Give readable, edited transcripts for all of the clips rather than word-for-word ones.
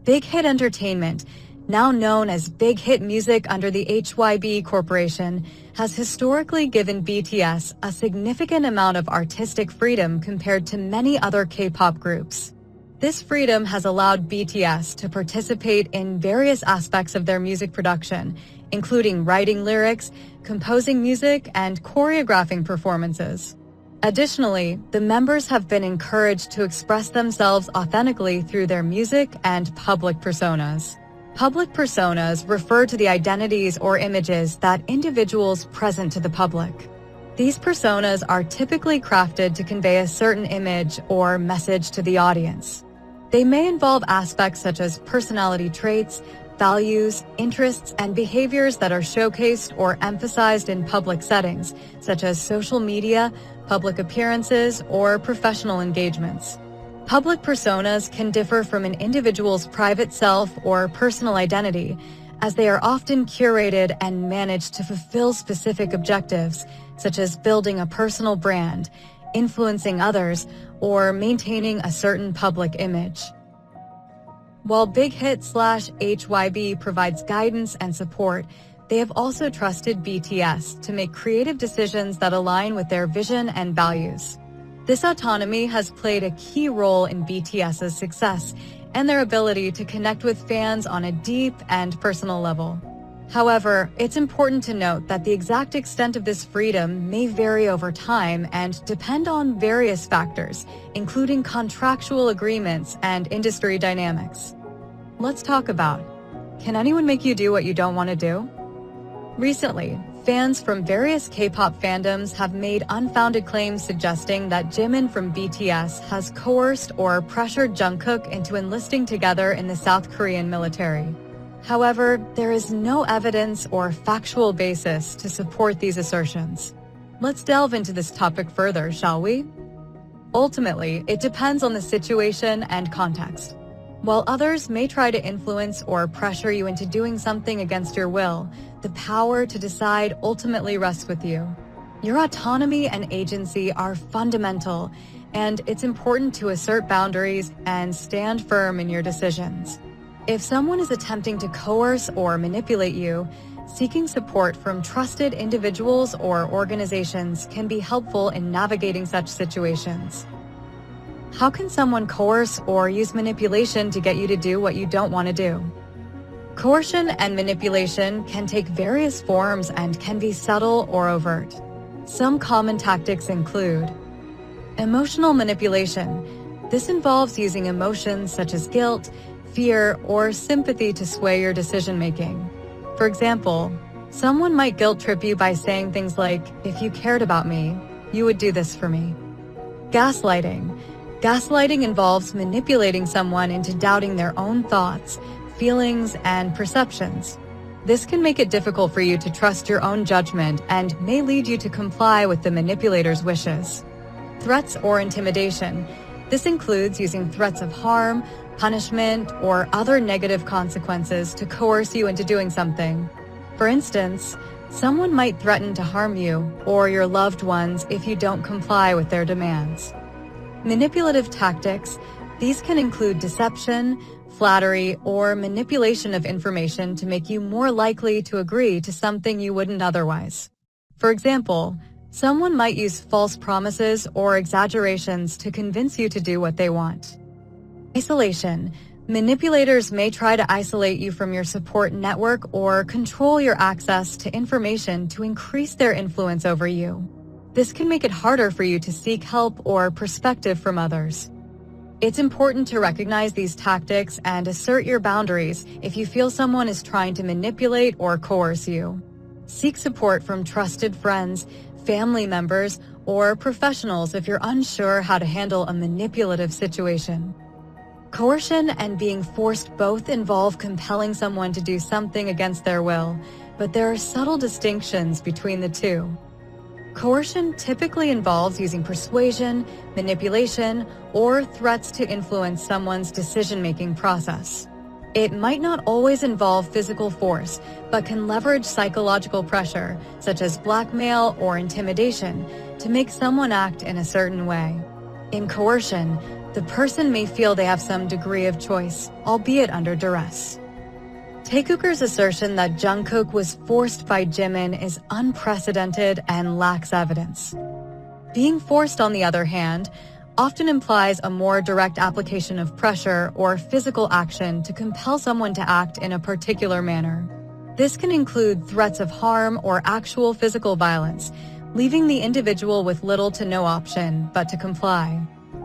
Big Hit Entertainment, now known as Big Hit Music under the HYB Corporation, has historically given BTS a significant amount of artistic freedom compared to many other K-pop groups. This freedom has allowed BTS to participate in various aspects of their music production, including writing lyrics, composing music, and choreographing performances. Additionally, the members have been encouraged to express themselves authentically through their music and public personas. Public personas refer to the identities or images that individuals present to the public. These personas are typically crafted to convey a certain image or message to the audience. They may involve aspects such as personality traits, values, interests, and behaviors that are showcased or emphasized in public settings, such as social media, public appearances, or professional engagements. Public personas can differ from an individual's private self or personal identity, as they are often curated and managed to fulfill specific objectives, such as building a personal brand, influencing others, or maintaining a certain public image. While Big Hit/HYB provides guidance and support, they have also trusted BTS to make creative decisions that align with their vision and values. This autonomy has played a key role in BTS's success and their ability to connect with fans on a deep and personal level. However, it's important to note that the exact extent of this freedom may vary over time and depend on various factors, including contractual agreements and industry dynamics. Let's talk about, can anyone make you do what you don't want to do? Recently, fans from various K-pop fandoms have made unfounded claims suggesting that Jimin from BTS has coerced or pressured Jungkook into enlisting together in the South Korean military. However, there is no evidence or factual basis to support these assertions. Let's delve into this topic further, shall we? Ultimately, it depends on the situation and context. While others may try to influence or pressure you into doing something against your will, the power to decide ultimately rests with you. Your autonomy and agency are fundamental, and it's important to assert boundaries and stand firm in your decisions. If someone is attempting to coerce or manipulate you, seeking support from trusted individuals or organizations can be helpful in navigating such situations. How can someone coerce or use manipulation to get you to do what you don't want to do? Coercion and manipulation can take various forms and can be subtle or overt. Some common tactics include emotional manipulation. This involves using emotions such as guilt, fear, or sympathy to sway your decision-making. For example, someone might guilt trip you by saying things like, "If you cared about me, you would do this for me." Gaslighting. Gaslighting involves manipulating someone into doubting their own thoughts, feelings, and perceptions. This can make it difficult for you to trust your own judgment and may lead you to comply with the manipulator's wishes. Threats or intimidation. This includes using threats of harm, punishment, or other negative consequences to coerce you into doing something. For instance, someone might threaten to harm you or your loved ones if you don't comply with their demands. Manipulative tactics. These can include deception, flattery, or manipulation of information to make you more likely to agree to something you wouldn't otherwise. For example, someone might use false promises or exaggerations to convince you to do what they want. Isolation. Manipulators may try to isolate you from your support network or control your access to information to increase their influence over you. This can make it harder for you to seek help or perspective from others. It's important to recognize these tactics and assert your boundaries if you feel someone is trying to manipulate or coerce you. Seek support from trusted friends, family members, or professionals if you're unsure how to handle a manipulative situation. Coercion and being forced both involve compelling someone to do something against their will, but there are subtle distinctions between the two. Coercion typically involves using persuasion, manipulation, or threats to influence someone's decision-making process. It might not always involve physical force, but can leverage psychological pressure, such as blackmail or intimidation, to make someone act in a certain way. In coercion, the person may feel they have some degree of choice, albeit under duress. Taekookers' assertion that Jungkook was forced by Jimin is unprecedented and lacks evidence. Being forced, on the other hand, often implies a more direct application of pressure or physical action to compel someone to act in a particular manner. This can include threats of harm or actual physical violence, leaving the individual with little to no option but to comply.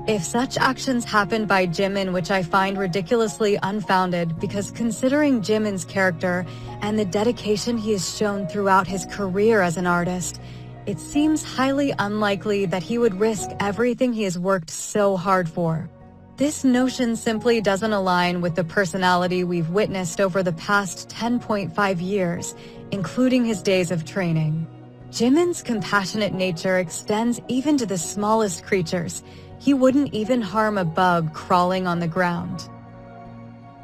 If such actions happened by Jimin, which I find ridiculously unfounded because considering Jimin's character and the dedication he has shown throughout his career as an artist, it seems highly unlikely that he would risk everything he has worked so hard for. This notion simply doesn't align with the personality we've witnessed over the past 10.5 years, including his days of training. Jimin's compassionate nature extends even to the smallest creatures. He wouldn't even harm a bug crawling on the ground.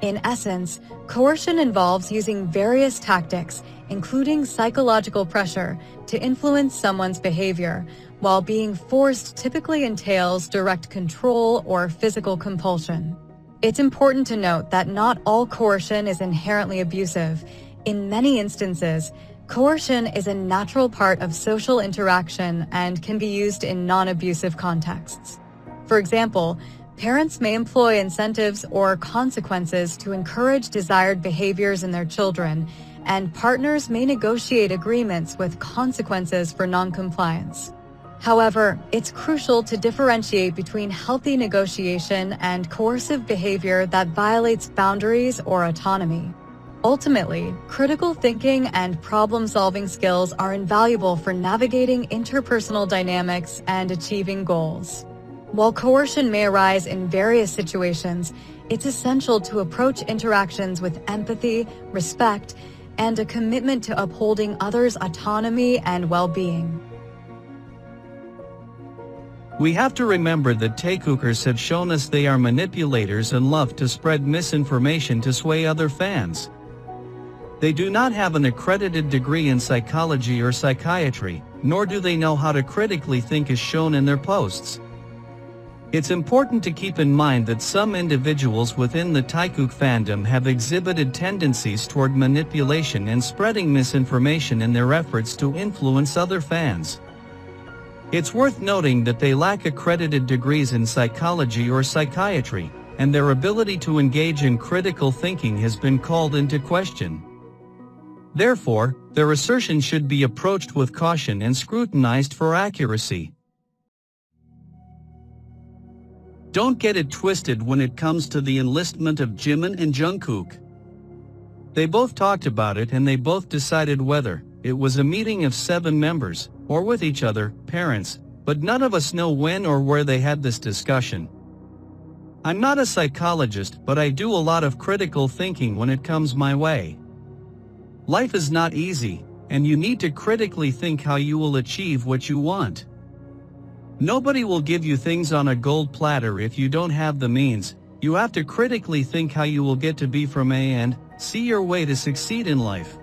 In essence, coercion involves using various tactics, including psychological pressure, to influence someone's behavior, while being forced typically entails direct control or physical compulsion. It's important to note that not all coercion is inherently abusive. In many instances, coercion is a natural part of social interaction and can be used in non-abusive contexts. For example, parents may employ incentives or consequences to encourage desired behaviors in their children, and partners may negotiate agreements with consequences for noncompliance. However, it's crucial to differentiate between healthy negotiation and coercive behavior that violates boundaries or autonomy. Ultimately, critical thinking and problem-solving skills are invaluable for navigating interpersonal dynamics and achieving goals. While coercion may arise in various situations, it's essential to approach interactions with empathy, respect, and a commitment to upholding others' autonomy and well-being. We have to remember that Taekookers have shown us they are manipulators and love to spread misinformation to sway other fans. They do not have an accredited degree in psychology or psychiatry, nor do they know how to critically think as shown in their posts. It's important to keep in mind that some individuals within the Taekook fandom have exhibited tendencies toward manipulation and spreading misinformation in their efforts to influence other fans. It's worth noting that they lack accredited degrees in psychology or psychiatry, and their ability to engage in critical thinking has been called into question. Therefore, their assertion should be approached with caution and scrutinized for accuracy. Don't get it twisted when it comes to the enlistment of Jimin and Jungkook. They both talked about it and they both decided whether it was a meeting of 7 members, or with each other, parents, but none of us know when or where they had this discussion. I'm not a psychologist, but I do a lot of critical thinking when it comes my way. Life is not easy, and you need to critically think how you will achieve what you want. Nobody will give you things on a gold platter if you don't have the means. You have to critically think how you will get to B from A and C your way to succeed in life.